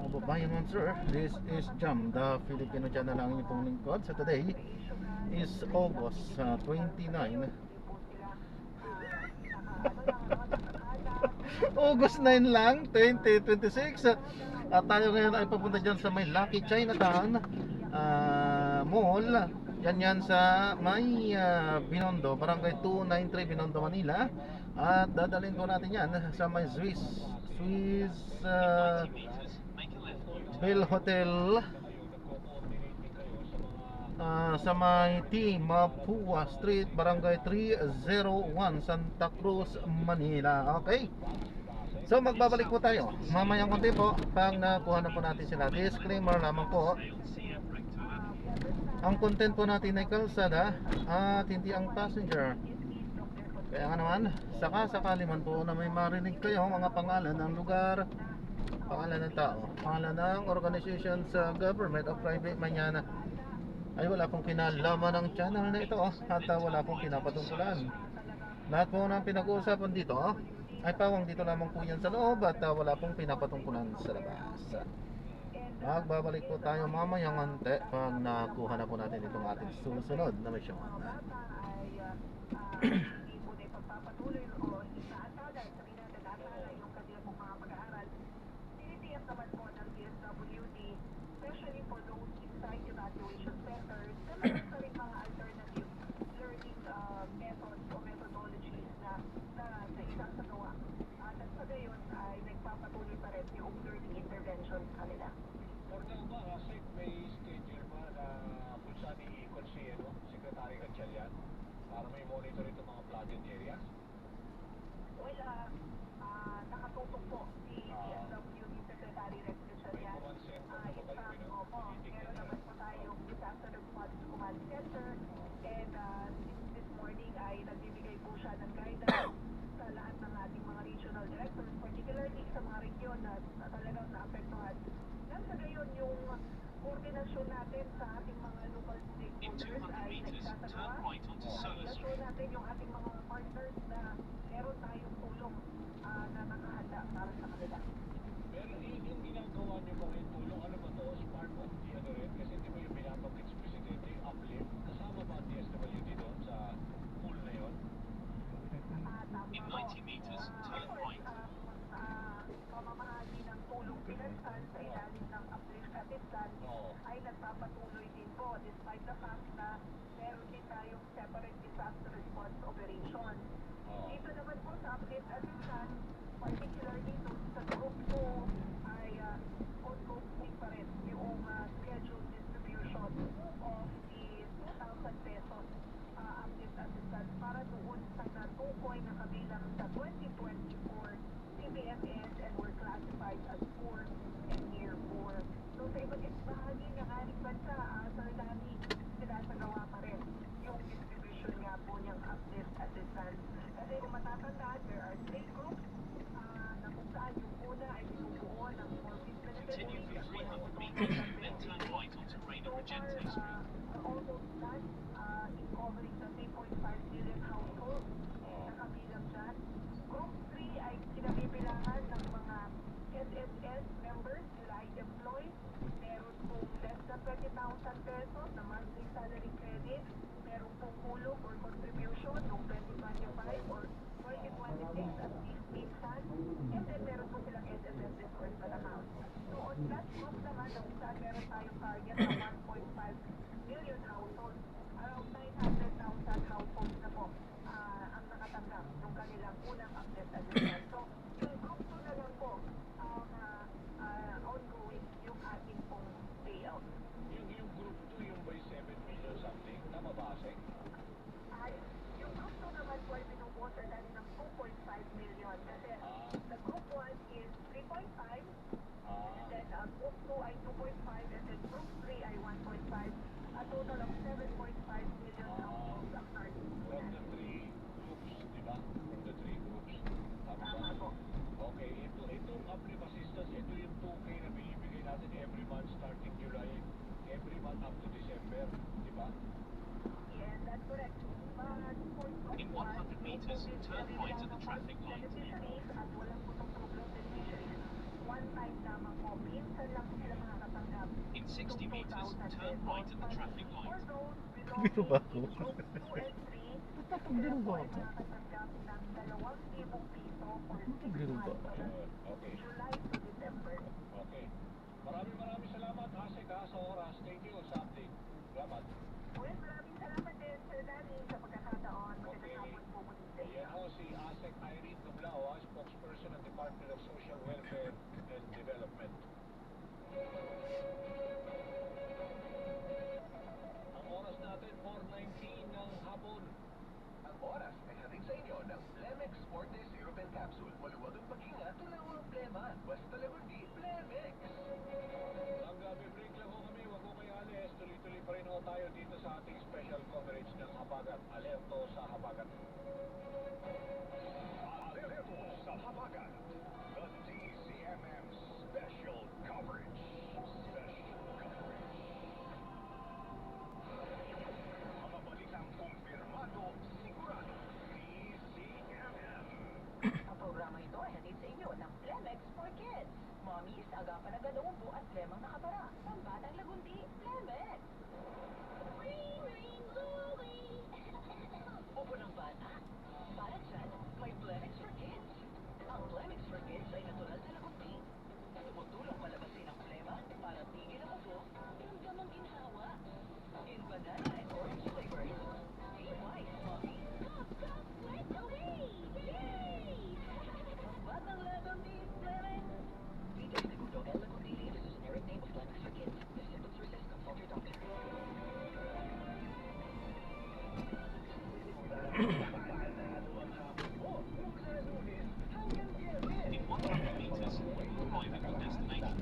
mga kababayan mga sir. This is Jam, the Filipino channel ang inyong lingkod. So today is August 29. August 9 lang, 2026. At tayo ngayon ay papunta dyan sa may Lucky Chinatown Mall. Yan sa may Binondo, Barangay 293 Binondo, Manila. At dadalhin ko natin yan sa may Swiss Bell Hotel sa may T. Mapua Street, Barangay 301, Santa Cruz, Manila. Okay, so magbabalik po tayo mamayang konti po pag nakuha na po natin sila. Disclaimer lamang po, ang content po natin ay kalsada at hindi ang passenger. Kaya nga naman, sakali man po na may marinig kayo mga pangalan ng lugar, pangalan ng tao, pangalan ng organization sa government o private man yan, ay wala pong kinalaman ng channel na ito at wala pong pinapatungkulan. Lahat po ng pinag-uusapan dito ay pawang dito lamang po yan sa loob at wala pong pinapatungkulan sa labas. Magbabalik po tayo mamayang ante pag nakuha na po natin itong ating susunod na misyon. Pagpapatuloy roon sa asalan, sabihin natin asalan yung kanilang mga pag-aaral. Tinitiyak naman po ng DSWD, especially for those inside evaluation centers, na meron pa rin mga alternative learning methods o methodologies na isasagawa. At sa gayon ay nagpapatuloy pa rin yung learning intervention sa kanila. For now ba, kasi may schedule ba na kung saan iikot si Secretary Gatchalian para may monitor itong mga flooded areas? Well, nakatutok po si DSWD Secretary Rex Gatchalian. In fact, meron naman po tayong Disaster Response Command Center, and this morning ay nagbibigay po siya ng guidance sa lahat ng ating mga regional directors, particularly sa mga region na talagang naapektuhan. Nang sa gayon, yung koordinasyon natin sa ating mga local stakeholders ay nagsasagawa. Koordinasyon natin yung ating mga partners na meron tayong tulong na nakahanda para sa kanila. Pero yung ginagawa niyo ba yung tulong, ano ba to? As part of the rin? Kasi di ba yung binabagit sa Presidente, yung uplift, kasama ba ang DSWD doon sa pool na yun? In 90 meters, turn right. Pamamahagi ng tulong pinansan sa ilalim ng uplift assistance ay nagpapatuloy din po despite the fact na meron din tayong separate disaster response operation. Dito naman po sa uplift assistance, particularly sa group 2 ay ongoing pa rin yung scheduled distribution of the 2,000 pesos uplift assistance para doon sa natukoy na kabilang sa 2024 CBMS and were classified as poor and near poor. So sa iba't ibang bahagi ng ating bansa, Sir Danny, sinasagawa pa rin yung distribution nga po niyang uplift assistance. Kasi kung matatandaan, there are 3 groups na kung saan yung una ay binubuo ng 14 Continue for 300 meters, then turn right onto Reina Regentes Street. Almost done in covering the 3.5 million households na kabilang dyan. Group 3 ay kinabibilangan ng mga SSS members, sila ay employed. Meron pong less than 20,000 pesos na monthly salary credit. Meron pong hulog or contribution noong 2025 or 2026 at least minsan. And then meron po silang SSS disbursement amount. So on that group naman, na kung saan meron tayong target na 1.5 million households, around 900,000 households na po ang nakatanggap ng kanilang unang uplift assistance. So, yung group 2 na lang po ang ongoing yung ating pong payout. Yung group 2, yung by 7 million something, tama ba kasi? Yung group 2 naman po ay binubuo sa dali ng 2.5 million kasi the group 1 is 3.5 and then group 2 ay 2.5 and then group 3 ay 1.5. A total of 7.5 million households ang target. From the 3 groups, di ba? From the 3 groups. Tama ba? Tama po. Okay, itong uplift assistance, ito yung 2K na binibigay natin every month starting July, every month up to December, di ba? Yes, that's correct. In 100 meters, turn right at the traffic light. Beneficiaries at walang putong-tuklong beneficiaries. One time time lamang po, minsan lang po sila makakatanggap. In 60 meters, turn right at the traffic For light. those Biro ba ako? belonging to groups 2 and 3, Biro ba sila po ay ako? makakatanggap ng 2,000 piso for 6 Biro ba months. ako? Okay. July to December. Okay. Maraming salamat, Asik, sa oras. Thank you sa update. Salamat. Well, maraming salamat din, Sir Danny, sa pagkakataon. Magandang hapon po muli sa inyo. Ayan ho si Asik Irene Dublao, spokesperson ng Department of Social Welfare and Development. Ang oras natin, 4:19 ng hapon. Ang oras ay hatid sa inyo ng Plemex Forte Syrup and Capsule. Maluwag ang paghinga, tunaw ang plema. Basta lagundi, Plemex. Ang gabi break lang ho kami, wag ho kayo alis. Tuloy-tuloy pa rin ho tayo dito sa ating special coverage ng Habagat. Alerto sa Habagat. Alerto sa Habagat. The DCMM Special Coverage. Mga balitang kumpirmado, sigurado. DCMM. Ang programa ito ay hatid sa inyo ng Plemex for Kids. Mommies, agapan agad ang ubo at lemang nakabara. Pambatang lagundi, Plemex. Ubo ng bata. Para dyan, may Plemex for Kids. Ang Plemex for Kids ay natural na lagundi. Tumutulong palabasin ang plema para tigil ang ubo, ramdam ang ginhawa. In banana and orange flavors. Be wise, mommy. Cough, cough, sweat away! Yay! Batang lagundi, Plemex. Dito ay Segundo El Lagundili. This is a generic name of Plemex for Kids. If symptoms persist, consult your doctor. In 100 meters, arrive at your destination.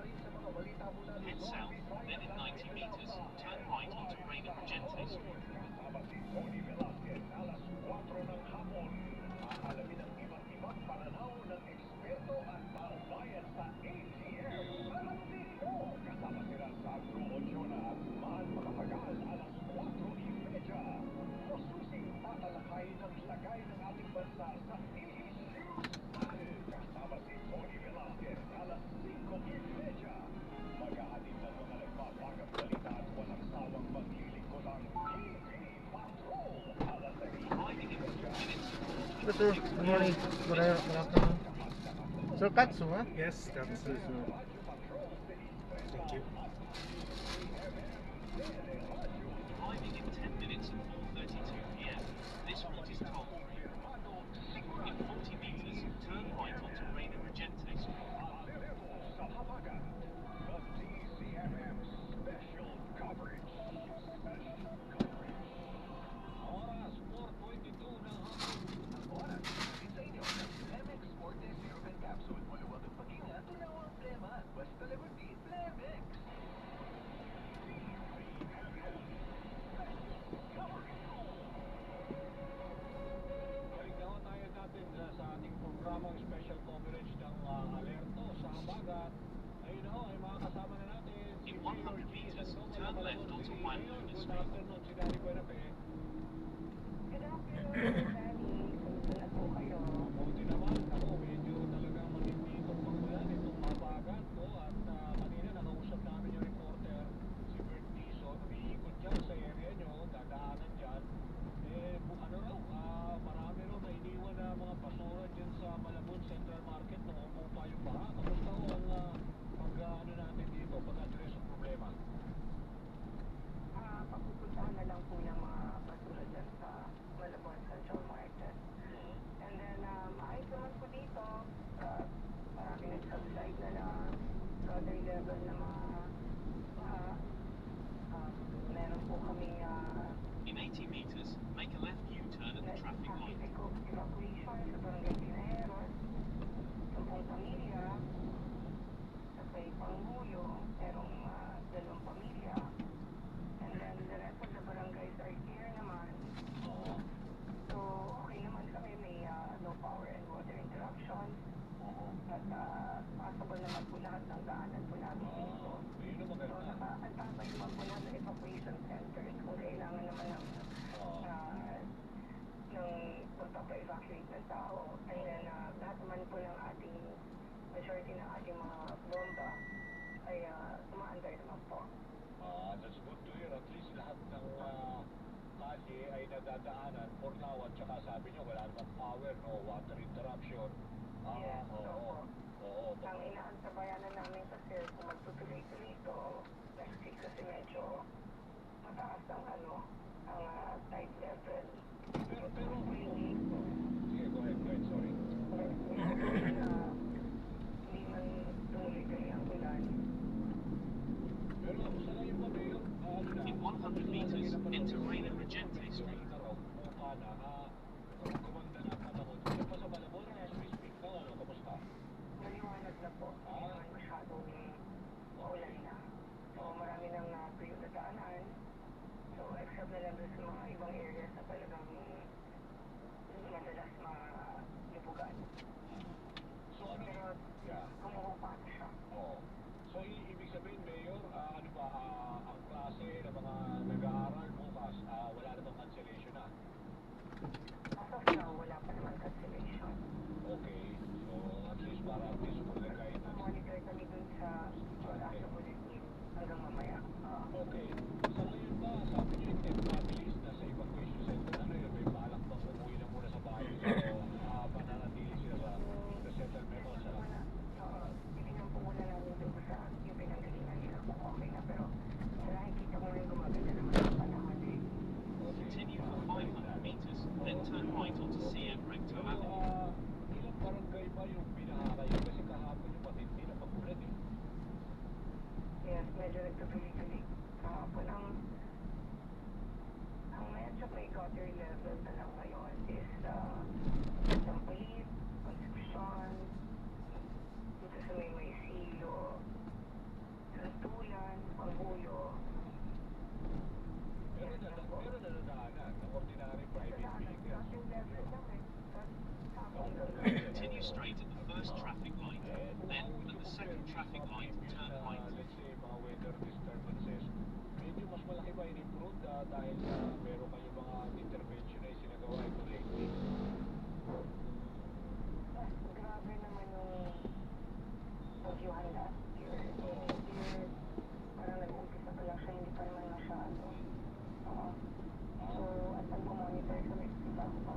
Head south, then in 90 meters, turn right onto Reina Regente Street. Arriving in 4 minutes, Hello, sir. Good morning. Good afternoon. Sir Katsu, ha? Yes, that's Yes, sir. Thank you. arriving in 10 minutes at 4:32 p.m. This route is toll-free. In 40 meters, turn right onto Reina Regente Street. Oras, 4:22 ng hapon. Plemex Forte Syrup and Capsule. Maluwag ang paghinga, tunaw ang plema. Basta lagundi, Plemex. Balik na ho tayo natin sa ating programang special coverage ng Alerto sa Habagat. Ayun ho, ay mga kasama na natin. In 100 meters, turn left onto Juan Luna Good Street. afternoon, si Danny Buenape. Good afternoon, Sir Danny. Kumusta na po kayo? Mabuti naman. Ako, medyo talagang matindi itong pangulan, itong Habagat. At kanina nakausap namin yung reporter, si Bert Dizon. Umiikot dyan sa area nyo, dadaanan dyan. Marami raw na iniwan na mga basura dyan sa Malabon Central Market nung umupa yung baha. Kamusta ho ang natin dito, pag-address ang problema? Papupuntahan na lang po ng mga basura dyan sa Malabon Central Market. Huyo, merong 2 pamilya. And then the rest of the barangays are here naman. Oo. So, okay naman kami, may no power and water interruption. Oo. At possible naman po lahat ng daanan po namin dito. Yun ang So, maganda. nakaantapay naman po lahat ng evacuation centers kung kailangan naman ng pagpapa-evacuate ng tao. And then, lahat naman po ng ating majority ng ating mga bomba ay tumaandar naman po. That's good to hear. At least lahat ng kalye ay nadadaanan for now. At saka sabi nyo, wala namang power, no water interruption. Yes, Oo. Oo. Ang inaantabayanan namin kasi kung magtutuloy-tuloy ito, next week kasi medyo mataas ang ang tide level. Pero, Hindi sige, go ahead, sorry. man tumuloy-tuloy ang ulan. Pero sa ngayon ba, Mayor, In 100 meters, enter Reina Regente Street. Kumanda na ang panahon. Kasi pa sa Malabon, as we speak na, kamusta? Maliwanag na po. Hindi naman masyadong maulan na. So, marami nang tuyo na daanan. So, except na lang doon sa mga ibang areas na talagang madalas malibugan. So, ano? Pero, Yeah. kumukupa na siya. Oo. So, ibig sabihin, Mayor, ano ba, ang klase ng mga nag-aaral bukas, wala namang cancellation na? As of now, wala pa naman cancellation. Okay. So, at least for the guidance. Monitor kami dun sa bulletin hanggang mamaya. Okay. Sa ngayon ba, sabi niyo yung mabilis na sa evacuation center, ano yun, may balak bang umuwi na muna sa bahay? So, mananatili sila sa settlement o sa... Tingnan po muna namin dun sa yung pinanggalingan nila kung okay na. Pero nakikita ko rin gumaganda naman ang panahon eh. Continue for 500 meters, then turn right onto CM Recto Avenue. Ilang barangay ba yung binahakay? Kasi kahapon yung matindi na pagulan eh. Yes, medyo nagtutuloy-tuloy. Kahapon ang medyo may gutter level na lang ngayon is Sampalit, Concepcion, dito sa may Silo, Santulan, Pangulo. Pero nadadaanan ng ordinary private vehicles. Gutter level lang eh. Continue straight at the first traffic light, then at the second traffic light, turn right. Let's say, mga weather disturbances, medyo mas malaki ba in-improve dahil meron kayo mga intervention na isinagawa ito lately? Grabe naman yung pagyuhan last year. This year, parang nag-umpisa pa lang siya, hindi pa naman masyado. So, at nag-monitor kami kasi bago pa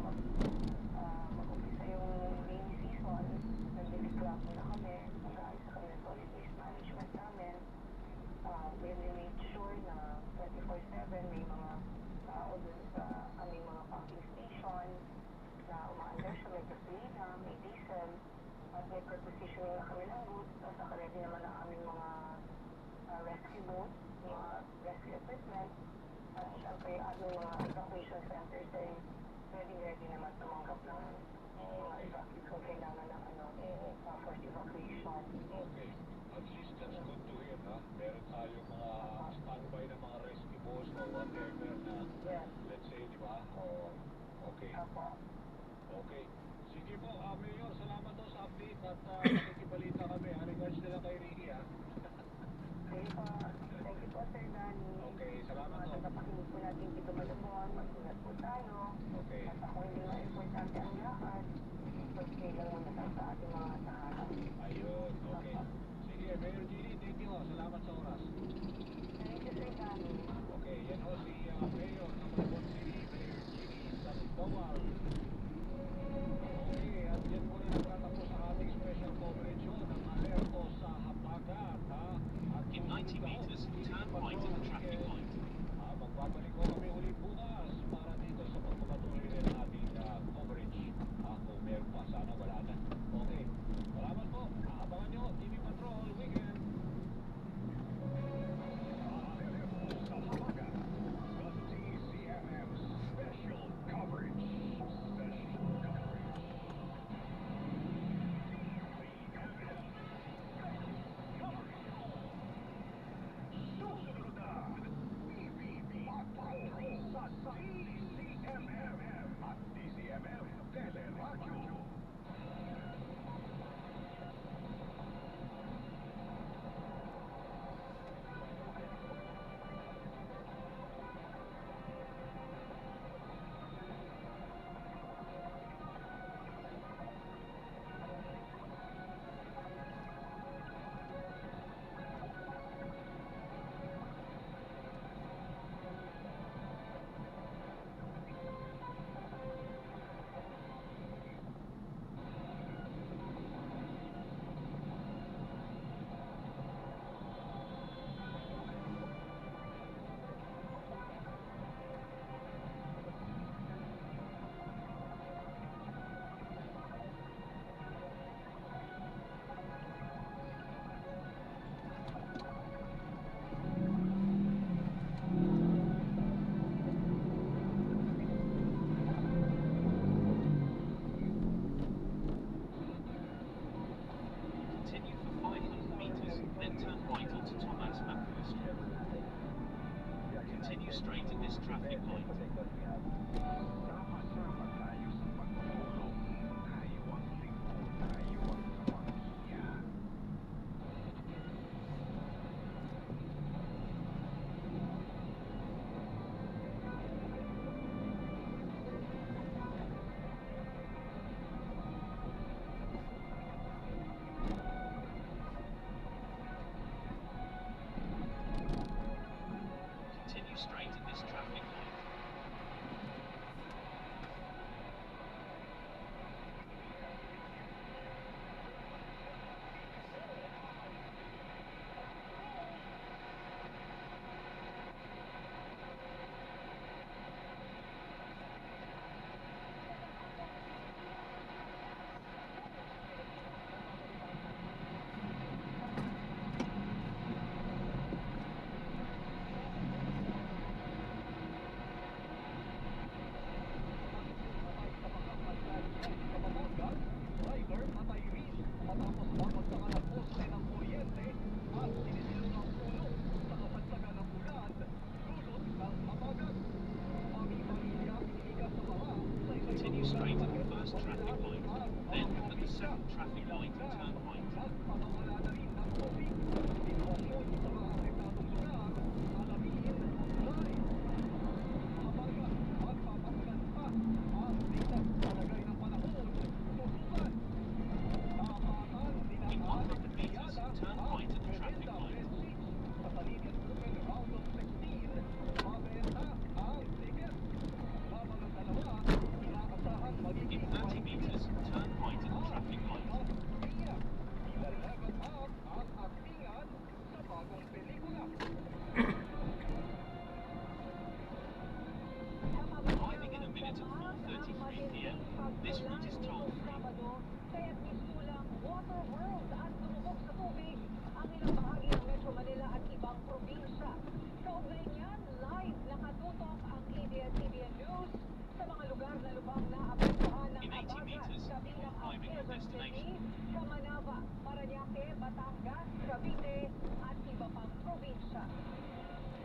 mag-umpisa yung rainy season, nag-declap na kami, mag-aayos kami ng solid waste management namin. We made sure na 24/7 may mga tao dun sa aming mga pumping station na umaandar siya, may gasolina, may diesel, at may prepositioning na kami ng goods, at naka-ready naman ang aming mga rescue boats, mga rescue equipment, at syempre ang aming mga evacuation centers ay ready naman tumanggap ng mga evacuees kung kailangan ng forced evacuation. Okay. At least that's good to hear, ha? Meron tayong mga standby na mga rescue boats or whatever na, Yes. let's say, di ba? Okay. Apo. Okay. Sige po, Mayor, salamat daw sa update at nakikibalita kami. Regards na lang kay Ricky, ha? Sige po. Thank you po, Sir Danny. Okay, salamat Mga po. tagapakinig po natin dito Malabon, mag-ingat po tayo. Okay. At ako hindi na importante ang lakad. Pagkay lang muna sa ating mga tahanan. Ayun, okay. Sige, Mayor Gini, thank you. Salamat sa oras. Thank you, Sir Danny. Okay, yan ho si Mayor ng Malabon City, Mayor Gini Sandoval. Okay, at yan muna nagtatapos sa ating special coverage ho ng alerto sa habagat, ha? At In 90 meters, turn right at the traffic light. Magbabalik ko kami uli bukas para dito sa pagpapatuloy rin ng ating coverage. Kung meron pa, sana wala na. Okay, salamat po. Abangan nyo, TV Patrol, weekend. Sa habagat, traffic light. Sama-sama tayo sa pagtulong. Tayo ang lingkod, tayo ang kapamilya. Continue straight at this traffic light. Driver patay rin matapos mapagtangan ng poste ng kuryente at sinisilong ng puno sa kasagsagan ng ulan dulot ng habagat. Ang pamilya pinigas sa baha sa Continue straight at the first traffic light. Then at the second traffic light, turn right. at pamawala na rin ng tubig. Sitwasyon sa mga apektadong lugar, alamin live. Habagat at papatagan pa ang biglang palagay ng panahon. Susukat. Tapatan, In 100 meters, dinaan, turn right at the traffic light. sa paligid Super Round of 16, mabenta ang ticket. Habang ang dalawa, inaasahang magiging In 30 meters, turn right at the traffic light. Ila-level up ang aktingan sa bagong pelikula. Arriving in a minute at 4:33 p.m. This route is toll-free. Kaya't isulang Water World at lumubog sa tubig ang ilang bahagi ng Metro Manila at ibang probinsya. Kaugnay niyan, live nakatutok ang ABS-CBN News sa mga lugar na lubang naapektuhan ng In 80 habagat, meters, kabilang ang arriving at Quezon destination. City, Camanaba, Parañaque, Batangas, Cavite at iba pang probinsya.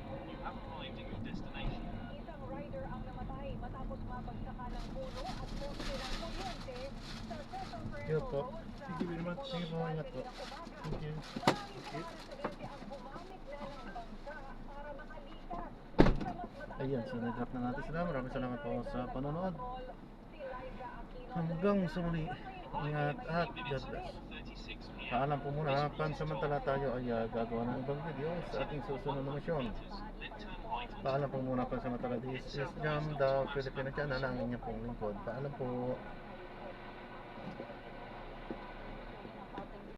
You have arrived at your destination. Isang rider ang namatay matapos mabagsakan ng puno at poste ng kuryente sa Central Yo Ferro po. Road sa Thank you very much. Sige po, ingat po. kaninang umaga. Thank you. Maraming sa mga residente ang gumamit na ng bangka para makalikas sa mas mataas Ayan, na so lugar. nag-wrap na natin sila. Maraming salamat po sa panonood. Si Liza Aquino. Hanggang sa muli. Ingat at God bless. 4:36 p.m. Paalam po muna. Pansamantala tayo ay gagawa ng ibang video sa ating susunod na misyon. Then turn right onto Paalam po muna pansamantala. This is Jam, the Filipino channel, ang inyong pong lingkod. Paalam po.